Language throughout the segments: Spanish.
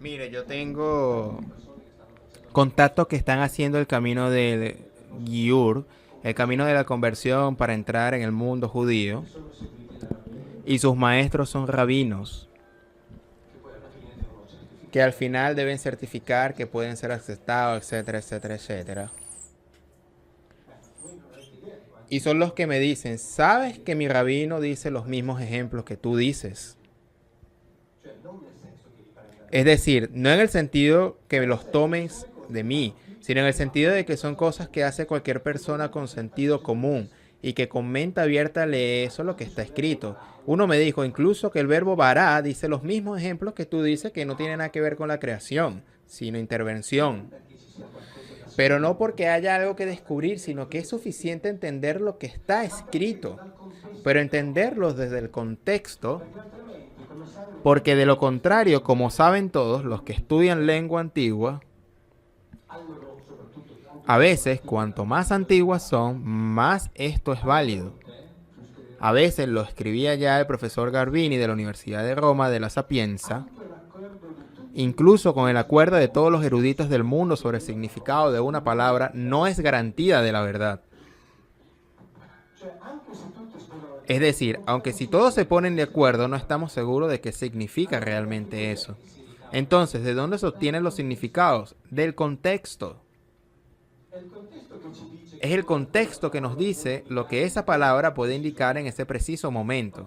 Mire, yo tengo contactos que están haciendo el camino del Giur, el camino de la conversión para entrar en el mundo judío, y sus maestros son rabinos, que al final deben certificar que pueden ser aceptados, etcétera, etcétera, etcétera. Y son los que me dicen, ¿sabes que mi rabino dice los mismos ejemplos que tú dices? Es decir, no en el sentido que los tomes de mí, sino en el sentido de que son cosas que hace cualquier persona con sentido común y que con mente abierta lee eso lo que está escrito. Uno me dijo incluso que el verbo vará dice los mismos ejemplos que tú dices que no tiene nada que ver con la creación, sino intervención. Pero no porque haya algo que descubrir, sino que es suficiente entender lo que está escrito, pero entenderlo desde el contexto, porque de lo contrario, como saben todos los que estudian lengua antigua, a veces cuanto más antiguas son, más esto es válido. A veces lo escribía ya el profesor Garbini de la Universidad de Roma de la Sapienza, incluso con el acuerdo de todos los eruditos del mundo sobre el significado de una palabra, no es garantía de la verdad. Es decir, aunque si todos se ponen de acuerdo, no estamos seguros de qué significa realmente eso. Entonces, ¿de dónde se obtienen los significados? Del contexto. Es el contexto que nos dice lo que esa palabra puede indicar en ese preciso momento.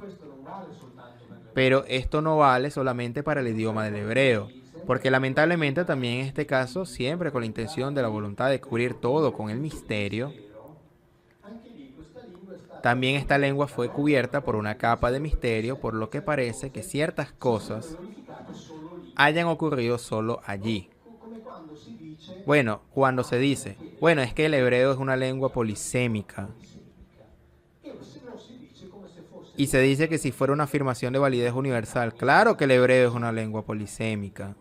Pero esto no vale solamente para el idioma del hebreo, porque lamentablemente también en este caso, siempre con la intención de la voluntad de cubrir todo con el misterio, también esta lengua fue cubierta por una capa de misterio, por lo que parece que ciertas cosas hayan ocurrido solo allí. Bueno, cuando se dice, bueno, es que el hebreo es una lengua polisémica, y se dice que si fuera una afirmación de validez universal, claro que el hebreo es una lengua polisémica,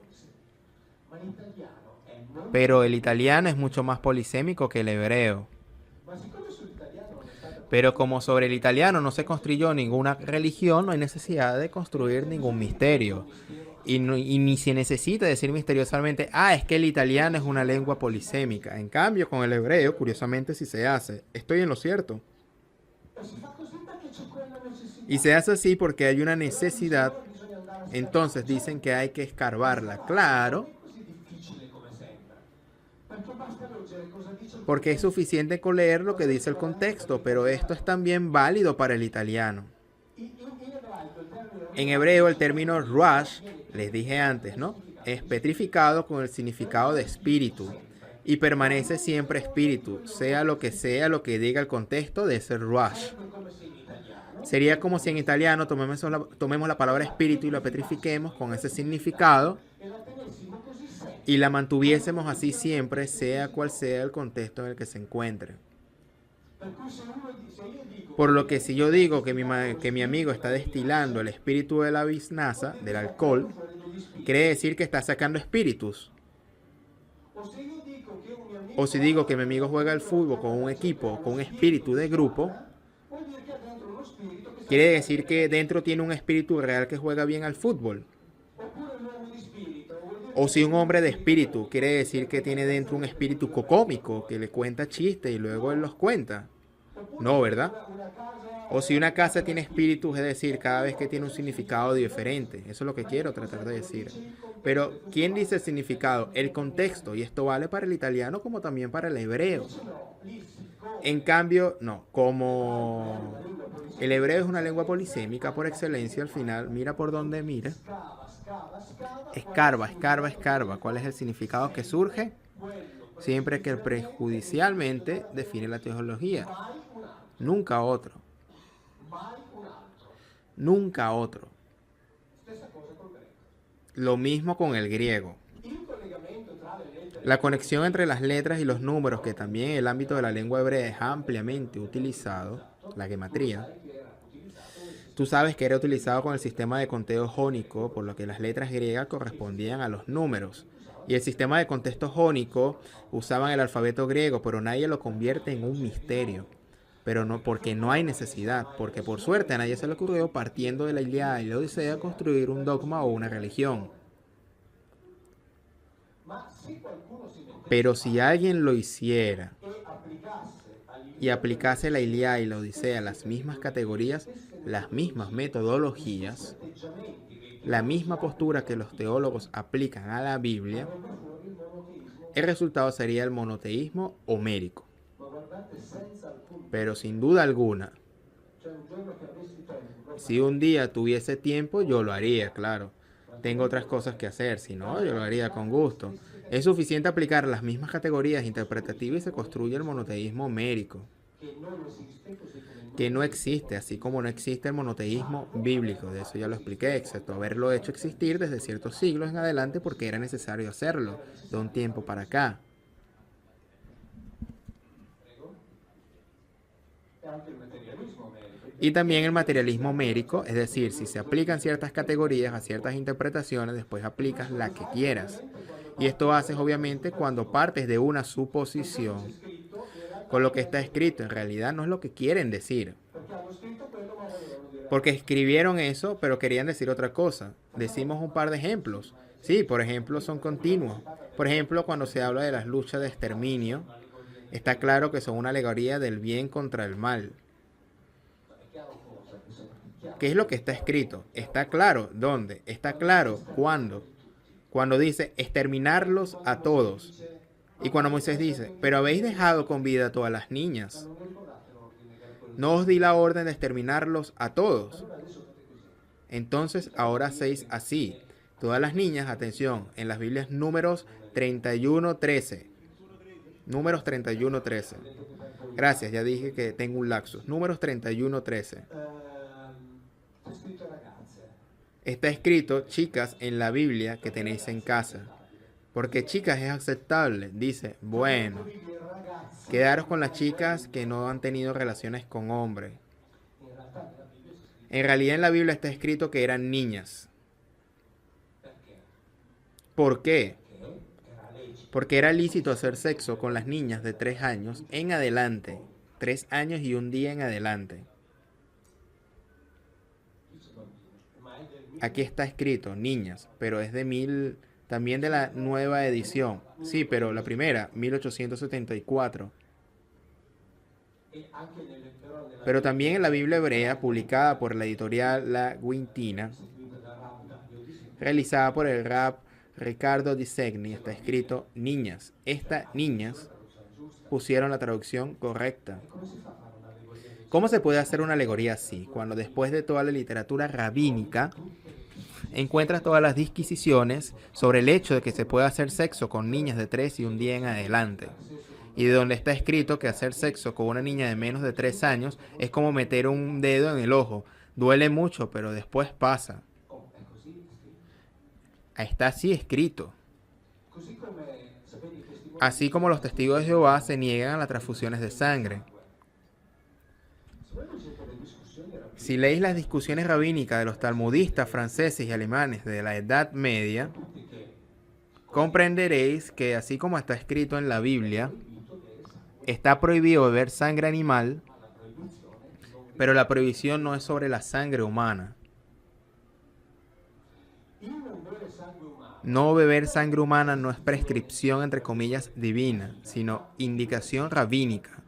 pero el italiano es mucho más polisémico que el hebreo. Pero como sobre el italiano no se construyó ninguna religión, no hay necesidad de construir ningún misterio. Y ni se necesita decir misteriosamente, es que el italiano es una lengua polisémica. En cambio, con el hebreo, curiosamente, sí se hace. Estoy en lo cierto. Y se hace así porque hay una necesidad. Entonces dicen que hay que escarbarla. Claro, porque es suficiente con leer lo que dice el contexto, pero esto es también válido para el italiano. En hebreo el término ruach, les dije antes, ¿no? Es petrificado con el significado de espíritu y permanece siempre espíritu, sea lo que diga el contexto de ese ruach. Sería como si en italiano tomemos la palabra espíritu y la petrifiquemos con ese significado y la mantuviésemos así siempre, sea cual sea el contexto en el que se encuentre. Por lo que si yo digo que mi amigo está destilando el espíritu de la biznaza, del alcohol, quiere decir que está sacando espíritus. O si digo que mi amigo juega al fútbol con un equipo, con un espíritu de grupo, quiere decir que dentro tiene un espíritu real que juega bien al fútbol. O si un hombre de espíritu quiere decir que tiene dentro un espíritu cómico, que le cuenta chistes y luego él los cuenta. No, ¿verdad? O si una casa tiene espíritus, es decir, cada vez que tiene un significado diferente. Eso es lo que quiero tratar de decir. Pero, ¿quién dice el significado? El contexto. Y esto vale para el italiano como también para el hebreo. En cambio, no. Como el hebreo es una lengua polisémica por excelencia, al final, mira por donde mira. Escarba, escarba, escarba. ¿Cuál es el significado que surge? Siempre que prejudicialmente define la teología. Nunca otro. Nunca otro. Lo mismo con el griego. La conexión entre las letras y los números, que también en el ámbito de la lengua hebrea es ampliamente utilizado, la gematría. Tú sabes que era utilizado con el sistema de conteo jónico, por lo que las letras griegas correspondían a los números. Y el sistema de contexto jónico usaban el alfabeto griego, pero nadie lo convierte en un misterio. Pero no, porque no hay necesidad, porque por suerte a nadie se le ocurrió, partiendo de la Ilíada y la Odisea, construir un dogma o una religión. Pero si alguien lo hiciera y aplicase la Ilíada y la Odisea, las mismas categorías, las mismas metodologías, la misma postura que los teólogos aplican a la Biblia, el resultado sería el monoteísmo homérico. Pero sin duda alguna, si un día tuviese tiempo, yo lo haría, claro. Tengo otras cosas que hacer, si no, yo lo haría con gusto. Es suficiente aplicar las mismas categorías interpretativas y se construye el monoteísmo homérico, que no existe, así como no existe el monoteísmo bíblico. De eso ya lo expliqué, excepto haberlo hecho existir desde ciertos siglos en adelante porque era necesario hacerlo, de un tiempo para acá. Y también el materialismo homérico, es decir, si se aplican ciertas categorías a ciertas interpretaciones, después aplicas la que quieras. Y esto haces obviamente cuando partes de una suposición con lo que está escrito. En realidad no es lo que quieren decir. Porque escribieron eso, pero querían decir otra cosa. Decimos un par de ejemplos. Sí, por ejemplo, son continuos. Por ejemplo, cuando se habla de las luchas de exterminio, está claro que son una alegoría del bien contra el mal. ¿Qué es lo que está escrito? Está claro dónde, está claro cuándo. Cuando dice exterminarlos a todos. Y cuando Moisés dice, pero habéis dejado con vida a todas las niñas. No os di la orden de exterminarlos a todos. Entonces ahora hacéis así. Todas las niñas, atención, en las Biblias números 31:13. Números 31:13. Gracias, ya dije que tengo un lapsus. Números 31:13. Está escrito, chicas, en la Biblia que tenéis en casa. Porque chicas es aceptable. Dice, bueno, quedaros con las chicas que no han tenido relaciones con hombres. En realidad en la Biblia está escrito que eran niñas. ¿Por qué? Porque era lícito hacer sexo con las niñas de 3 años en adelante. 3 años y un día en adelante. Aquí está escrito niñas, pero es de también de la nueva edición. Sí, pero la primera, 1874. Pero también en la Biblia hebrea, publicada por la editorial La Guintina, realizada por el Rab Ricardo Di Segni, está escrito niñas. Estas niñas pusieron la traducción correcta. ¿Cómo se puede hacer una alegoría así? Cuando después de toda la literatura rabínica encuentras todas las disquisiciones sobre el hecho de que se puede hacer sexo con niñas de 3 y un día en adelante. Y de donde está escrito que hacer sexo con una niña de menos de 3 años es como meter un dedo en el ojo. Duele mucho, pero después pasa. Está así escrito. Así como los testigos de Jehová se niegan a las transfusiones de sangre. Si leéis las discusiones rabínicas de los talmudistas franceses y alemanes de la Edad Media, comprenderéis que así como está escrito en la Biblia, está prohibido beber sangre animal, pero la prohibición no es sobre la sangre humana. No beber sangre humana no es prescripción entre comillas divina, sino indicación rabínica.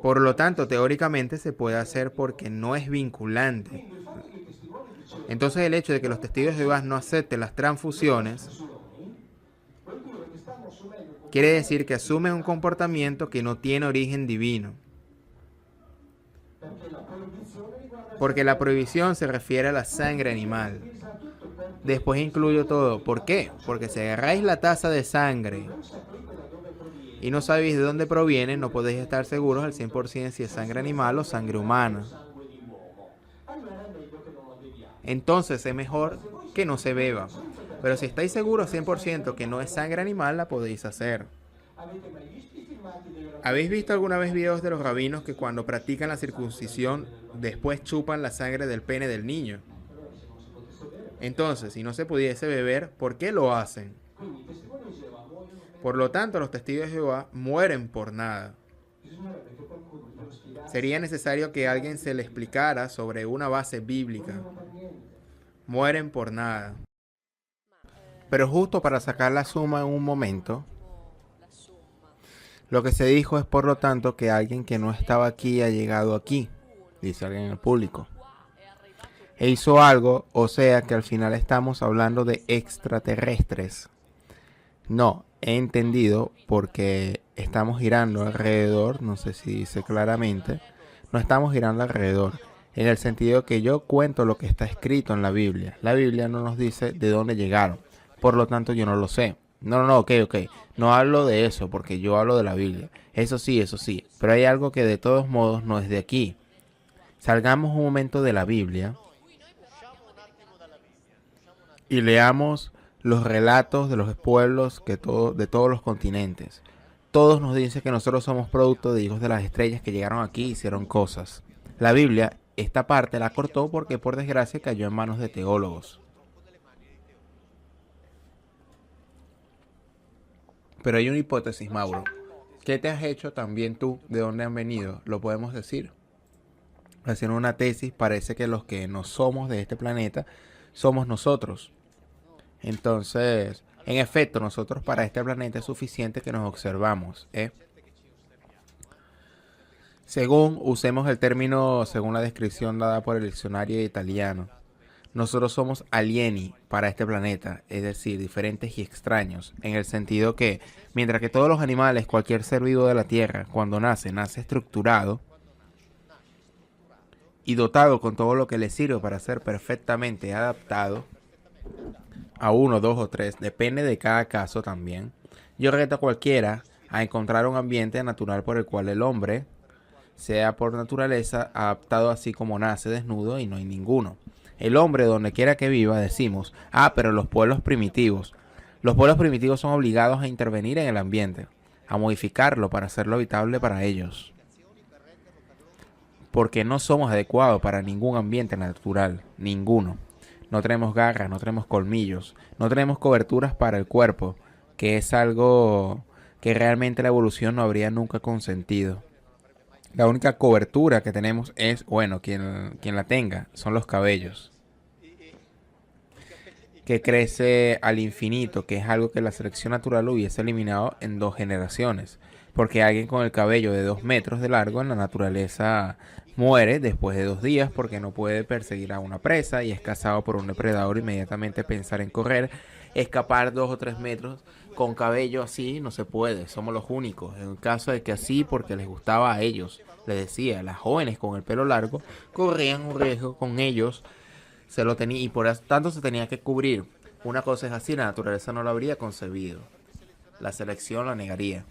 Por lo tanto, teóricamente se puede hacer porque no es vinculante. Entonces el hecho de que los testigos de Jehová no acepten las transfusiones quiere decir que asumen un comportamiento que no tiene origen divino. Porque la prohibición se refiere a la sangre animal. Después incluyo todo. ¿Por qué? Porque si agarráis la taza de sangre y no sabéis de dónde proviene, no podéis estar seguros al 100% si es sangre animal o sangre humana. Entonces es mejor que no se beba. Pero si estáis seguros 100% que no es sangre animal, la podéis hacer. ¿Habéis visto alguna vez videos de los rabinos que cuando practican la circuncisión después chupan la sangre del pene del niño? Entonces, si no se pudiese beber, ¿por qué lo hacen? Por lo tanto, los testigos de Jehová mueren por nada. Sería necesario que alguien se le explicara sobre una base bíblica. Mueren por nada. Pero justo para sacar la suma en un momento, lo que se dijo es por lo tanto que alguien que no estaba aquí ha llegado aquí, dice alguien en el público. E hizo algo, o sea que al final estamos hablando de extraterrestres. No, he entendido porque estamos girando alrededor, no sé si dice claramente, no estamos girando alrededor, en el sentido que yo cuento lo que está escrito en la Biblia. La Biblia no nos dice de dónde llegaron, por lo tanto yo no lo sé. No, ok. No hablo de eso porque yo hablo de la Biblia. Eso sí, pero hay algo que de todos modos no es de aquí. Salgamos un momento de la Biblia y leamos los relatos de los pueblos de todos los continentes. Todos nos dicen que nosotros somos producto de hijos de las estrellas que llegaron aquí y hicieron cosas. La Biblia, esta parte la cortó porque por desgracia cayó en manos de teólogos. Pero hay una hipótesis, Mauro. ¿Qué te has hecho también tú? ¿De dónde han venido? Lo podemos decir. Haciendo una tesis, parece que los que no somos de este planeta somos nosotros. Entonces, en efecto, nosotros para este planeta es suficiente que nos observamos, ¿eh? Según usemos el término, según la descripción dada por el diccionario italiano, nosotros somos alieni para este planeta, es decir, diferentes y extraños, en el sentido que, mientras que todos los animales, cualquier ser vivo de la Tierra, cuando nace estructurado y dotado con todo lo que le sirve para ser perfectamente adaptado, a uno, dos o tres, depende de cada caso también. Yo reto a cualquiera a encontrar un ambiente natural por el cual el hombre sea por naturaleza adaptado así como nace desnudo y no hay ninguno. El hombre donde quiera que viva decimos, pero los pueblos primitivos. Los pueblos primitivos son obligados a intervenir en el ambiente, a modificarlo para hacerlo habitable para ellos. Porque no somos adecuados para ningún ambiente natural, ninguno. No tenemos garras, no tenemos colmillos, no tenemos coberturas para el cuerpo, que es algo que realmente la evolución no habría nunca consentido. La única cobertura que tenemos es, bueno, quien la tenga, son los cabellos. Que crece al infinito, que es algo que la selección natural hubiese eliminado en 2 generaciones. Porque alguien con el cabello de 2 metros de largo en la naturaleza muere después de 2 días porque no puede perseguir a una presa y es cazado por un depredador. Inmediatamente pensar en correr, escapar 2 o 3 metros con cabello así no se puede, somos los únicos. En el caso de que así, porque les gustaba a ellos, les decía, las jóvenes con el pelo largo corrían un riesgo con ellos, se lo tenía y por tanto se tenía que cubrir. Una cosa es así, la naturaleza no lo habría concebido, la selección lo negaría.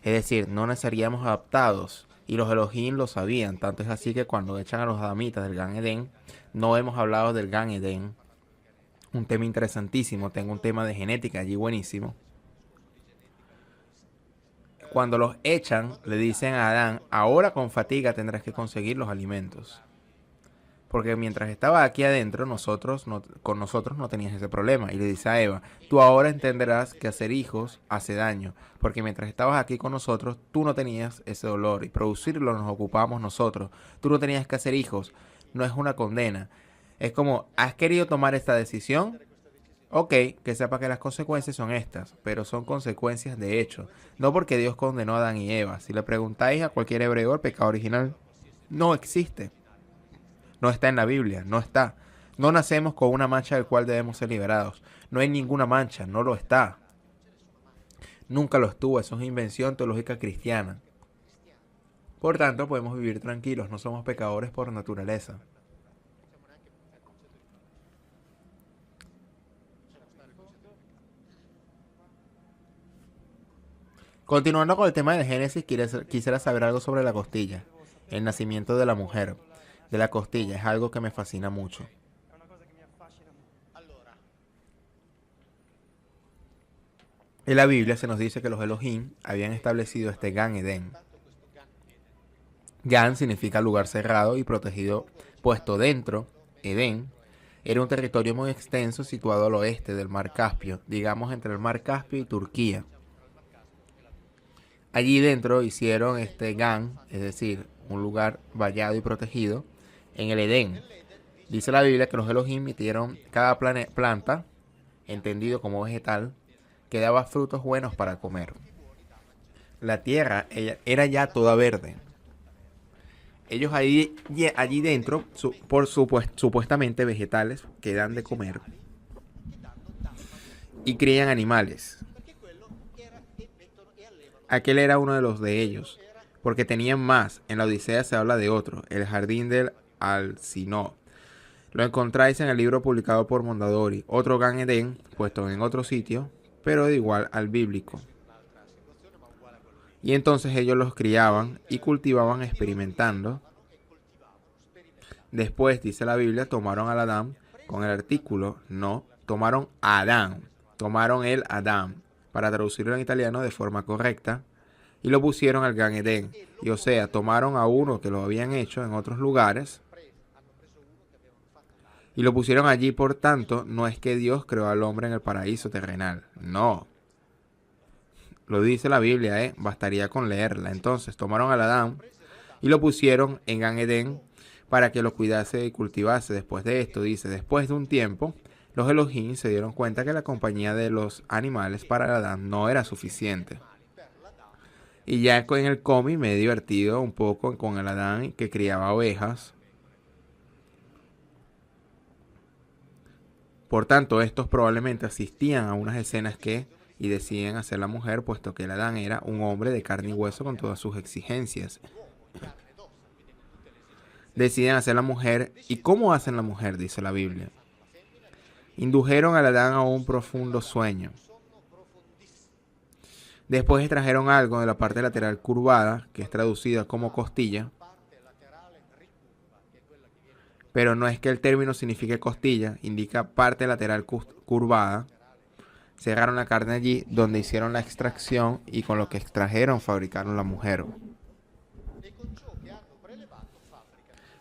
Es decir, no naceríamos adaptados y los Elohim lo sabían. Tanto es así que cuando echan a los adamitas del Gan Edén, no hemos hablado del Gan Edén. Un tema interesantísimo, tengo un tema de genética allí buenísimo. Cuando los echan, le dicen a Adán, ahora con fatiga tendrás que conseguir los alimentos. Porque mientras estaba aquí adentro, con nosotros no tenías ese problema. Y le dice a Eva, tú ahora entenderás que hacer hijos hace daño. Porque mientras estabas aquí con nosotros, tú no tenías ese dolor. Y producirlo nos ocupamos nosotros. Tú no tenías que hacer hijos. No es una condena. Es como, ¿has querido tomar esta decisión? Ok, que sepa que las consecuencias son estas, pero son consecuencias de hecho, no porque Dios condenó a Adán y Eva. Si le preguntáis a cualquier hebreo, el pecado original no existe, no está en la Biblia, no está. No nacemos con una mancha del cual debemos ser liberados. No hay ninguna mancha, no lo está. Nunca lo estuvo, eso es invención teológica cristiana. Por tanto, podemos vivir tranquilos, no somos pecadores por naturaleza. Continuando con el tema del Génesis, quisiera saber algo sobre la costilla. El nacimiento de la mujer, de la costilla, es algo que me fascina mucho. En la Biblia se nos dice que los Elohim habían establecido este Gan Edén. Gan significa lugar cerrado y protegido, puesto dentro. Edén era un territorio muy extenso situado al oeste del mar Caspio, digamos entre el mar Caspio y Turquía. Allí dentro hicieron este Gan, es decir, un lugar vallado y protegido, en el Edén. Dice la Biblia que los Elohim metieron cada planta entendido como vegetal, que daba frutos buenos para comer. La tierra era ya toda verde. Ellos allí dentro, supuestamente vegetales que dan de comer, y crían animales. Aquel era uno de los de ellos, porque tenían más. En la Odisea se habla de otro, el jardín del Alcinó. Lo encontráis en el libro publicado por Mondadori, otro Gan Edén, puesto en otro sitio, pero de igual al bíblico. Y entonces ellos los criaban y cultivaban experimentando. Después, dice la Biblia, tomaron al Adán con el artículo, no, tomaron a Adán, tomaron el Adán, para traducirlo en italiano de forma correcta, y lo pusieron al Gan Edén. Y o sea, tomaron a uno que lo habían hecho en otros lugares, y lo pusieron allí. Por tanto, no es que Dios creó al hombre en el paraíso terrenal, no. Lo dice la Biblia, bastaría con leerla. Entonces tomaron al Adán y lo pusieron en Gan Edén para que lo cuidase y cultivase. Después de esto, dice, después de un tiempo, los Elohim se dieron cuenta que la compañía de los animales para el Adán no era suficiente. Y ya en el cómic me he divertido un poco con el Adán que criaba ovejas. Por tanto, estos probablemente asistían a unas escenas y deciden hacer la mujer, puesto que el Adán era un hombre de carne y hueso con todas sus exigencias. Deciden hacer la mujer. ¿Y cómo hacen la mujer? Dice la Biblia. Indujeron al Adán a un profundo sueño. Después extrajeron algo de la parte lateral curvada, que es traducida como costilla. Pero no es que el término signifique costilla, indica parte lateral curvada. Cerraron la carne allí donde hicieron la extracción y con lo que extrajeron fabricaron la mujer.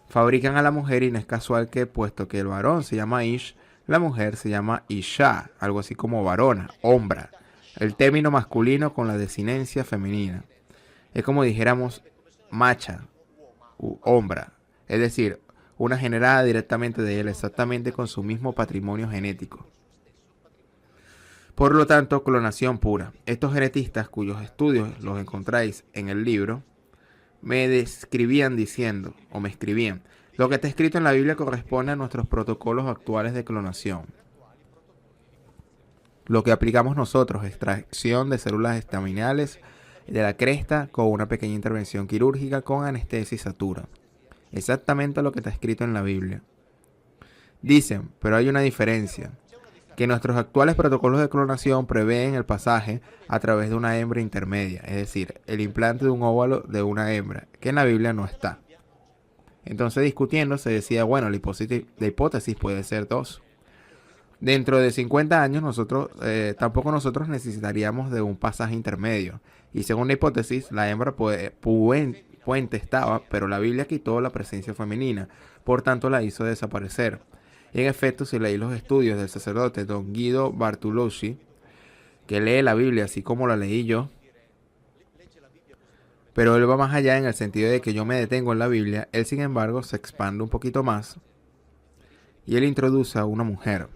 Fabrican a la mujer y no es casual que, puesto que el varón se llama Ish, la mujer se llama Isha, algo así como varona, hombra. El término masculino con la desinencia femenina. Es como dijéramos macha, hombra. Es decir, una generada directamente de él, exactamente con su mismo patrimonio genético. Por lo tanto, clonación pura. Estos genetistas, cuyos estudios los encontráis en el libro, me escribían, lo que está escrito en la Biblia corresponde a nuestros protocolos actuales de clonación. Lo que aplicamos nosotros, extracción de células estaminales de la cresta con una pequeña intervención quirúrgica con anestesia y satura. Exactamente lo que está escrito en la Biblia. Dicen, pero hay una diferencia, que nuestros actuales protocolos de clonación prevén el pasaje a través de una hembra intermedia, es decir, el implante de un óvulo de una hembra, que en la Biblia no está. Entonces, discutiendo, se decía, bueno, la hipótesis puede ser dos. Dentro de 50 años, tampoco nosotros necesitaríamos de un pasaje intermedio. Y según la hipótesis, la hembra puente estaba, pero la Biblia quitó la presencia femenina, por tanto la hizo desaparecer. Y en efecto, si leí los estudios del sacerdote Don Guido Bartolocci, que lee la Biblia así como la leí yo, pero él va más allá en el sentido de que yo me detengo en la Biblia, él sin embargo se expande un poquito más y él introduce a una mujer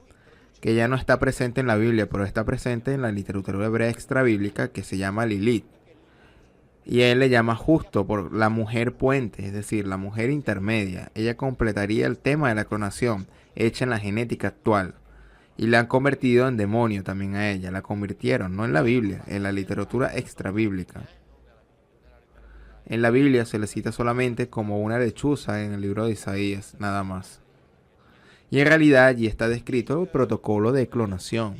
que ya no está presente en la Biblia, pero está presente en la literatura hebrea extrabíblica, que se llama Lilith. Y él le llama justo por la mujer puente, es decir, la mujer intermedia. Ella completaría el tema de la clonación hecha en la genética actual. Y la han convertido en demonio también a ella. La convirtieron, no en la Biblia, en la literatura extrabíblica. En la Biblia se le cita solamente como una lechuza en el libro de Isaías, nada más. Y en realidad allí está descrito el protocolo de clonación.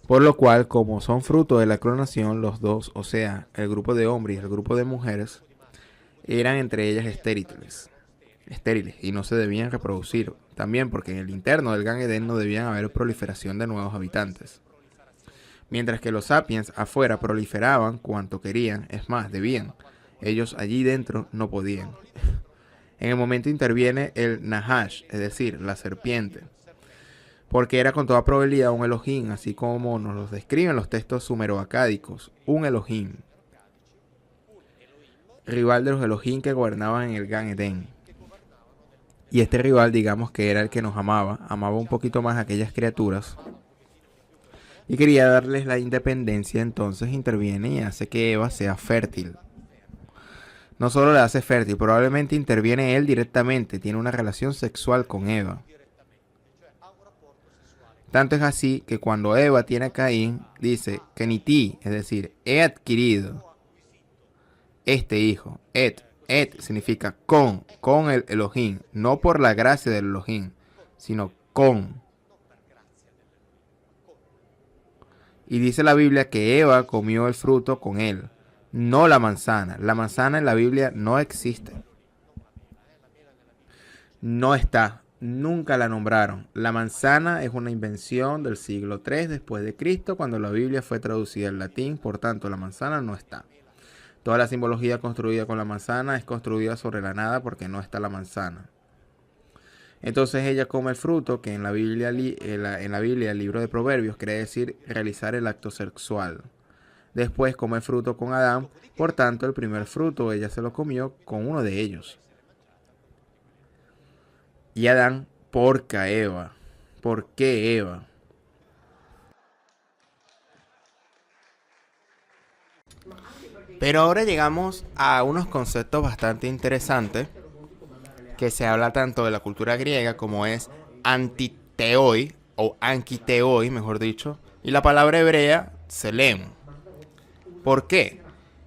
Por lo cual, como son fruto de la clonación, los dos, o sea, el grupo de hombres y el grupo de mujeres, eran entre ellas estériles y no se debían reproducir. También porque en el interno del Gan Edén no debían haber proliferación de nuevos habitantes. Mientras que los sapiens afuera proliferaban cuanto querían, es más, debían. Ellos allí dentro no podían. En el momento interviene el Nahash, es decir, la serpiente. Porque era con toda probabilidad un Elohim, así como nos los describen los textos sumero-acádicos. Un Elohim. Rival de los Elohim que gobernaban en el Gan Edén. Y este rival, digamos que era el que nos amaba un poquito más a aquellas criaturas y quería darles la independencia, entonces interviene y hace que Eva sea fértil. No solo la hace fértil, probablemente interviene él directamente, tiene una relación sexual con Eva. Tanto es así que cuando Eva tiene a Caín, dice que ni ti, es decir, he adquirido este hijo. Et significa con el Elohim, no por la gracia del Elohim, sino con. Y dice la Biblia que Eva comió el fruto con él, no la manzana. La manzana en la Biblia no existe. No está. Nunca la nombraron. La manzana es una invención del siglo III después de Cristo, cuando la Biblia fue traducida al latín. Por tanto, la manzana no está. Toda la simbología construida con la manzana es construida sobre la nada porque no está la manzana. Entonces ella come el fruto, que en la Biblia, el libro de Proverbios, quiere decir realizar el acto sexual. Después come el fruto con Adán, por tanto el primer fruto ella se lo comió con uno de ellos. Y Adán porca Eva. ¿Por qué Eva? Pero ahora llegamos a unos conceptos bastante interesantes que se habla tanto de la cultura griega como es antiteoi o ankiteoi, mejor dicho, y la palabra hebrea selem. ¿Por qué?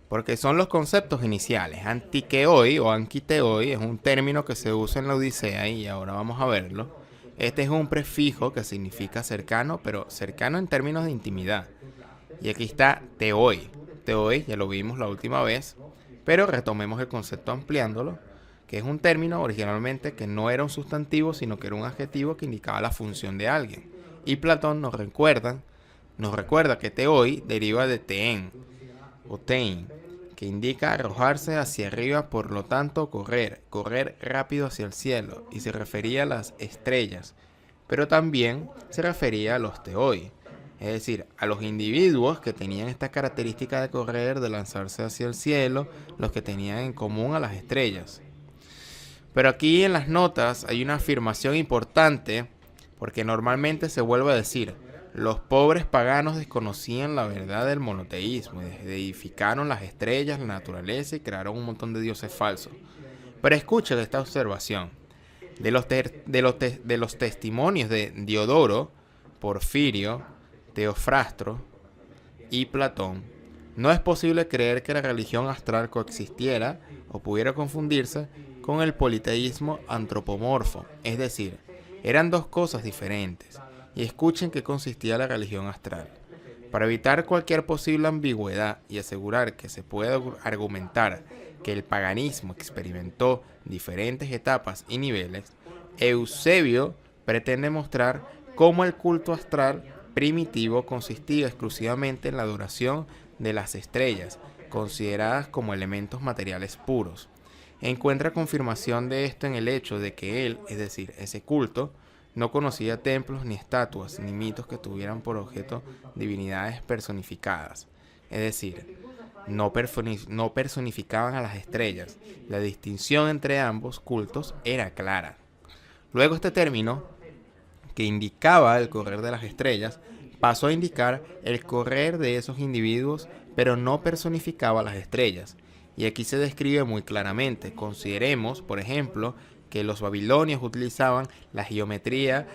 Porque son los conceptos iniciales. Antikeoi o ankiteoi es un término que se usa en la Odisea y ahora vamos a verlo. Este es un prefijo que significa cercano, pero cercano en términos de intimidad. Y aquí está teoi. Teoi ya lo vimos la última vez, pero retomemos el concepto ampliándolo, que es un término originalmente que no era un sustantivo, sino que era un adjetivo que indicaba la función de alguien. Y Platón nos recuerda que teoi deriva de teen o tein, que indica arrojarse hacia arriba, por lo tanto correr rápido hacia el cielo, y se refería a las estrellas, pero también se refería a los teoi, es decir, a los individuos que tenían esta característica de correr, de lanzarse hacia el cielo, los que tenían en común a las estrellas. Pero aquí en las notas hay una afirmación importante, porque normalmente se vuelve a decir: los pobres paganos desconocían la verdad del monoteísmo, deificaron las estrellas, la naturaleza y crearon un montón de dioses falsos. Pero escuchen esta observación. De los testimonios de Diodoro, Porfirio, Teofrastro y Platón, no es posible creer que la religión astral coexistiera o pudiera confundirse con el politeísmo antropomorfo, es decir, eran dos cosas diferentes. Y escuchen qué consistía la religión astral. Para evitar cualquier posible ambigüedad y asegurar que se pueda argumentar que el paganismo experimentó diferentes etapas y niveles, Eusebio pretende mostrar cómo el culto astral primitivo consistía exclusivamente en la adoración de las estrellas, consideradas como elementos materiales puros. Encuentra confirmación de esto en el hecho de que él, es decir, ese culto, no conocía templos ni estatuas ni mitos que tuvieran por objeto divinidades personificadas. Es decir, no personificaban a las estrellas. La distinción entre ambos cultos era clara. Luego este término, que indicaba el correr de las estrellas, pasó a indicar el correr de esos individuos, pero no personificaba las estrellas. Y aquí se describe muy claramente. Consideremos, por ejemplo, que los babilonios utilizaban la geometría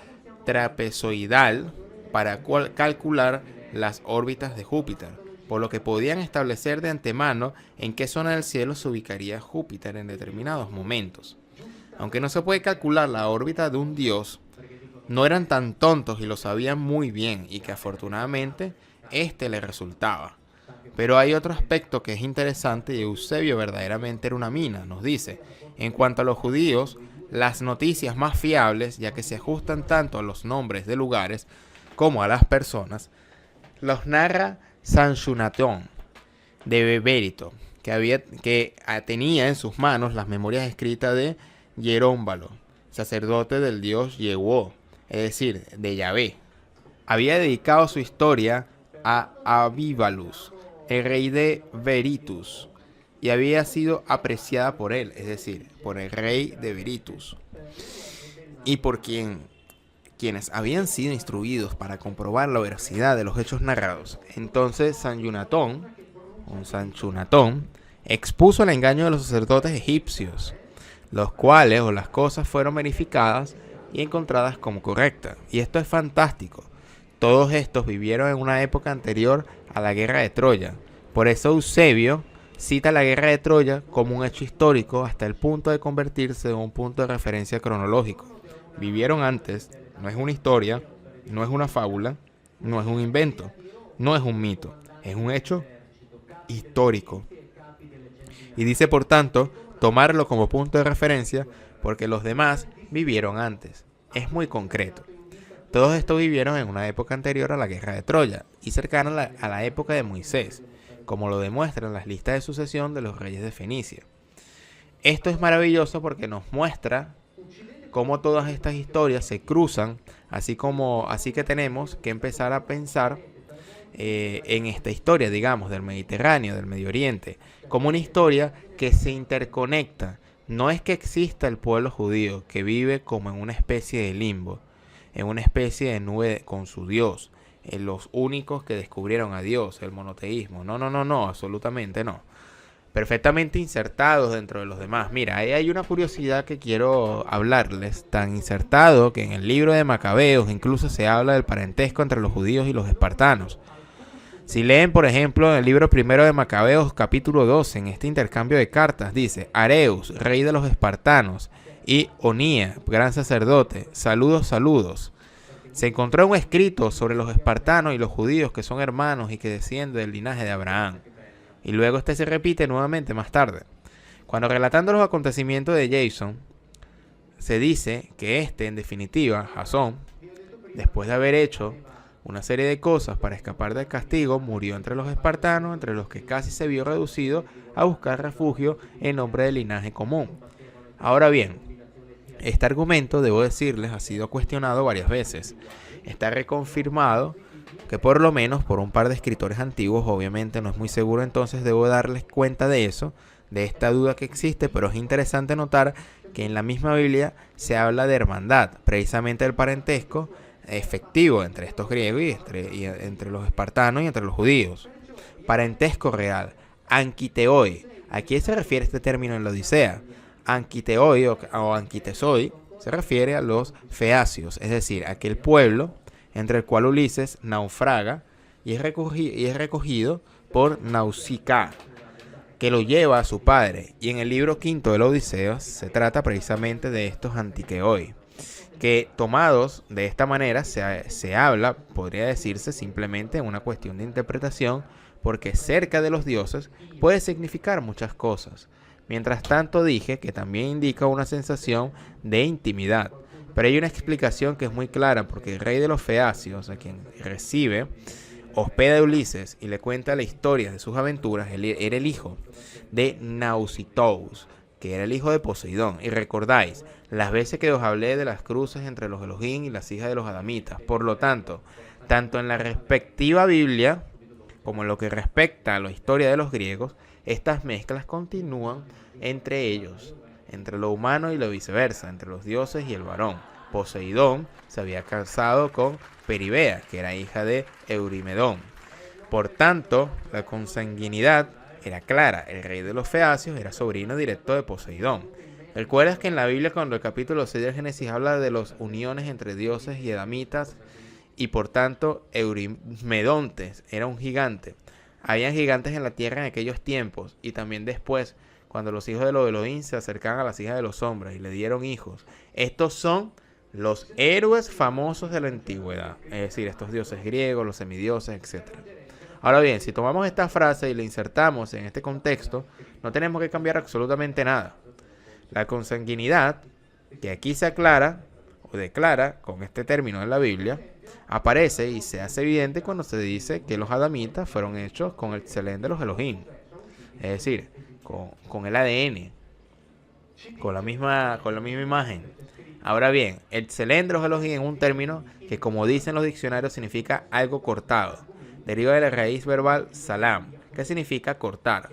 trapezoidal para calcular las órbitas de Júpiter, por lo que podían establecer de antemano en qué zona del cielo se ubicaría Júpiter en determinados momentos. Aunque no se puede calcular la órbita de un dios, no eran tan tontos y lo sabían muy bien, y que afortunadamente este le resultaba. Pero hay otro aspecto que es interesante, y Eusebio verdaderamente era una mina. Nos dice: en cuanto a los judíos, las noticias más fiables, ya que se ajustan tanto a los nombres de lugares como a las personas, los narra Sanchuniathon de Beberito, que tenía en sus manos las memorias escritas de Jerómbalo, sacerdote del dios Yehuo, es decir, de Yahvé. Había dedicado su historia a Abibalus, el rey de Berytus, y había sido apreciada por él, es decir, por el rey de Berytus. y por quienes habían sido instruidos para comprobar la veracidad de los hechos narrados. Entonces Sanchunatón expuso el engaño de los sacerdotes egipcios, los cuales o las cosas fueron verificadas y encontradas como correctas. Y esto es fantástico. Todos estos vivieron en una época anterior a la guerra de Troya. Por eso Eusebio cita la guerra de Troya como un hecho histórico hasta el punto de convertirse en un punto de referencia cronológico. Vivieron antes, no es una historia, no es una fábula, no es un invento, no es un mito, es un hecho histórico. Y dice, por tanto, tomarlo como punto de referencia porque los demás vivieron antes. Es muy concreto. Todos estos vivieron en una época anterior a la guerra de Troya y cercana a la época de Moisés, como lo demuestran las listas de sucesión de los reyes de Fenicia. Esto es maravilloso porque nos muestra cómo todas estas historias se cruzan, así que tenemos que empezar a pensar en esta historia, digamos, del Mediterráneo, del Medio Oriente, como una historia que se interconecta. No es que exista el pueblo judío que vive como en una especie de limbo, en una especie de nube con su Dios, en los únicos que descubrieron a Dios, el monoteísmo. No, absolutamente no. Perfectamente insertados dentro de los demás. Mira, ahí hay una curiosidad que quiero hablarles, tan insertado que en el libro de Macabeos incluso se habla del parentesco entre los judíos y los espartanos. Si leen, por ejemplo, en el libro primero de Macabeos, capítulo 12, en este intercambio de cartas, dice: Areus, rey de los espartanos, y Onía, gran sacerdote, saludos. Se encontró un escrito sobre los espartanos y los judíos que son hermanos y que descienden del linaje de Abraham. Y luego este se repite nuevamente más tarde. Cuando relatando los acontecimientos de Jason, se dice que en definitiva, Jasón, después de haber hecho una serie de cosas para escapar del castigo, murió entre los espartanos, entre los que casi se vio reducido a buscar refugio en nombre del linaje común. Ahora bien, este argumento, debo decirles, ha sido cuestionado varias veces. Está reconfirmado que por lo menos por un par de escritores antiguos, obviamente no es muy seguro, entonces debo darles cuenta de eso, de esta duda que existe, pero es interesante notar que en la misma Biblia se habla de hermandad, precisamente del parentesco efectivo entre estos griegos y entre los espartanos y entre los judíos. Parentesco real, anquiteoi. ¿A quién se refiere este término en la Odisea? Anquiteoi o anquitesoi se refiere a los feacios, es decir, aquel pueblo entre el cual Ulises naufraga y es recogido por Nausicaa, que lo lleva a su padre. Y en el libro quinto de la Odisea se trata precisamente de estos antiqueoi, que tomados de esta manera se habla, podría decirse simplemente en una cuestión de interpretación, porque cerca de los dioses puede significar muchas cosas. Mientras tanto dije que también indica una sensación de intimidad. Pero hay una explicación que es muy clara, porque el rey de los feacios, a quien recibe, hospeda a Ulises y le cuenta la historia de sus aventuras, era el hijo de Nausitous, que era el hijo de Poseidón. Y recordáis las veces que os hablé de las cruces entre los Elohim y las hijas de los Adamitas. Por lo tanto, tanto en la respectiva Biblia como en lo que respecta a la historia de los griegos, estas mezclas continúan entre ellos, entre lo humano y lo viceversa, entre los dioses y el varón. Poseidón se había casado con Peribea, que era hija de Eurimedón. Por tanto, la consanguinidad era clara. El rey de los feacios era sobrino directo de Poseidón. ¿Recuerdas que en la Biblia, cuando el capítulo 6 de Génesis habla de las uniones entre dioses y edamitas, y por tanto Eurimedonte era un gigante? Habían gigantes en la tierra en aquellos tiempos, y también después, cuando los hijos de los Elohim se acercaban a las hijas de los hombres y le dieron hijos. Estos son los héroes famosos de la antigüedad, es decir, estos dioses griegos, los semidioses, etc. Ahora bien, si tomamos esta frase y la insertamos en este contexto, no tenemos que cambiar absolutamente nada. La consanguinidad, que aquí se aclara o declara con este término en la Biblia, aparece y se hace evidente cuando se dice que los adamitas fueron hechos con el tselem de los Elohim, es decir, con el ADN, con la misma imagen. Ahora bien, el tselem de los Elohim es un término que, como dicen los diccionarios, significa algo cortado. Deriva de la raíz verbal salam, que significa cortar.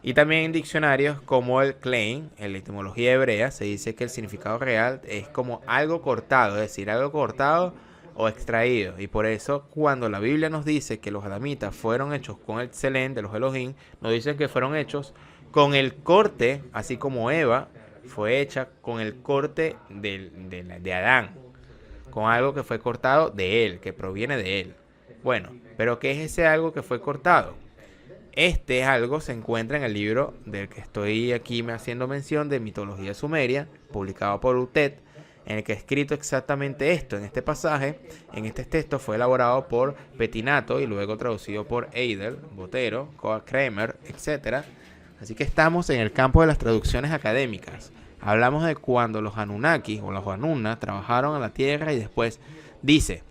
Y también en diccionarios como el Klein, en la etimología hebrea, se dice que el significado real es como algo cortado, es decir, algo cortado o extraído. Y por eso cuando la Biblia nos dice que los adamitas fueron hechos con el Tselem de los Elohim, nos dicen que fueron hechos con el corte, así como Eva fue hecha con el corte de Adán, con algo que fue cortado de él, que proviene de él. Bueno, pero ¿qué es ese algo que fue cortado? Este algo se encuentra en el libro del que estoy aquí me haciendo mención, de Mitología Sumeria, publicado por UTED, en el que he escrito exactamente esto. En este pasaje, en este texto fue elaborado por Petinato y luego traducido por Eidel, Botero, Kramer, etc. Así que estamos en el campo de las traducciones académicas. Hablamos de cuando los Anunnaki o los Anunna trabajaron en la tierra y después dice: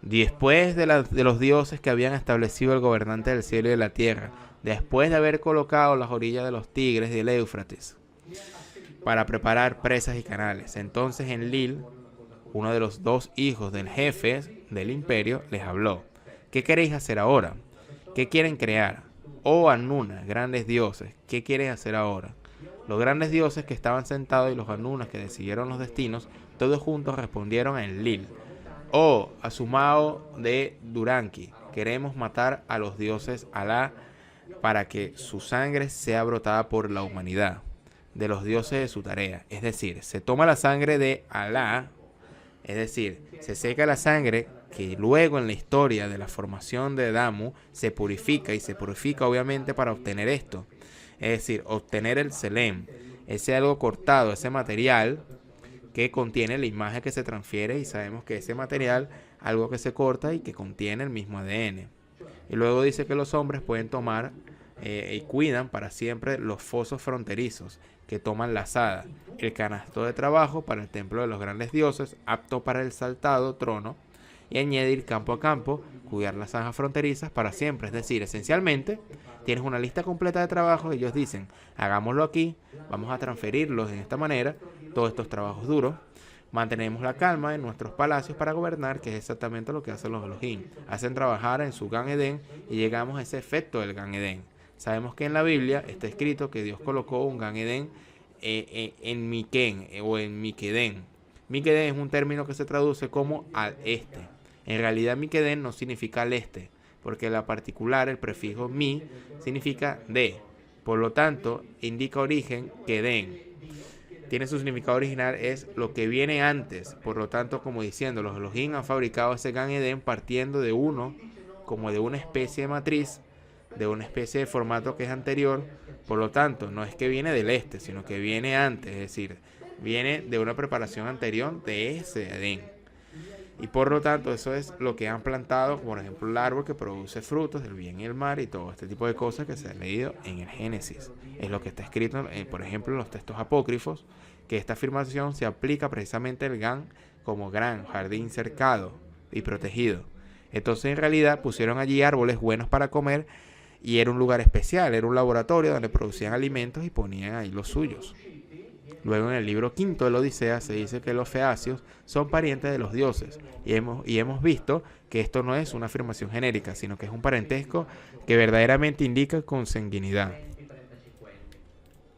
después de los dioses que habían establecido el gobernante del cielo y de la tierra, después de haber colocado las orillas de los Tigres y del Éufrates para preparar presas y canales. Entonces Enlil, uno de los dos hijos del jefe del imperio, les habló: ¿qué queréis hacer ahora? ¿Qué quieren crear? Oh Anuna, grandes dioses, ¿qué quieres hacer ahora? Los grandes dioses que estaban sentados y los Anunas que decidieron los destinos, todos juntos respondieron a Enlil: oh Asumao de Duranki, queremos matar a los dioses Alá para que su sangre sea brotada por la humanidad de los dioses de su tarea. Es decir, se toma la sangre de Alá, es decir, se seca la sangre que luego en la historia de la formación de Damu se purifica, y se purifica obviamente para obtener esto. Es decir, obtener el Tselem, ese algo cortado, ese material que contiene la imagen que se transfiere, y sabemos que ese material, algo que se corta y que contiene el mismo ADN. Y luego dice que los hombres pueden tomar y cuidan para siempre los fosos fronterizos, que toman la azada, el canasto de trabajo para el templo de los grandes dioses, apto para el saltado trono, y añadir campo a campo, cuidar las zanjas fronterizas para siempre. Es decir, esencialmente, tienes una lista completa de trabajos, ellos dicen: hagámoslo aquí, vamos a transferirlos en esta manera, todos estos trabajos duros, mantenemos la calma en nuestros palacios para gobernar, que es exactamente lo que hacen los Elohim. Hacen trabajar en su Gan Edén y llegamos a ese efecto del Gan Edén. Sabemos que en la Biblia está escrito que Dios colocó un Gan Edén en Miquén o en Miquedén. Miquedén es un término que se traduce como al este. En realidad Miquedén no significa al este, porque la particular, el prefijo mi, significa de. Por lo tanto, indica origen Kedén. Tiene su significado original, es lo que viene antes. Por lo tanto, como diciendo, los Elohim han fabricado ese Gan Edén partiendo de uno, como de una especie de matriz, de una especie de formato que es anterior. Por lo tanto, no es que viene del este, sino que viene antes, es decir, viene de una preparación anterior de ese Edén. Y por lo tanto, eso es lo que han plantado, por ejemplo, el árbol que produce frutos del bien y el mal, y todo este tipo de cosas que se han leído en el Génesis. Es lo que está escrito, por ejemplo, en los textos apócrifos, que esta afirmación se aplica precisamente al Gan como gran jardín cercado y protegido. Entonces, en realidad, pusieron allí árboles buenos para comer, y era un lugar especial, era un laboratorio donde producían alimentos y ponían ahí los suyos. Luego en el libro quinto de la Odisea se dice que los feacios son parientes de los dioses, y hemos visto que esto no es una afirmación genérica, sino que es un parentesco que verdaderamente indica consanguinidad.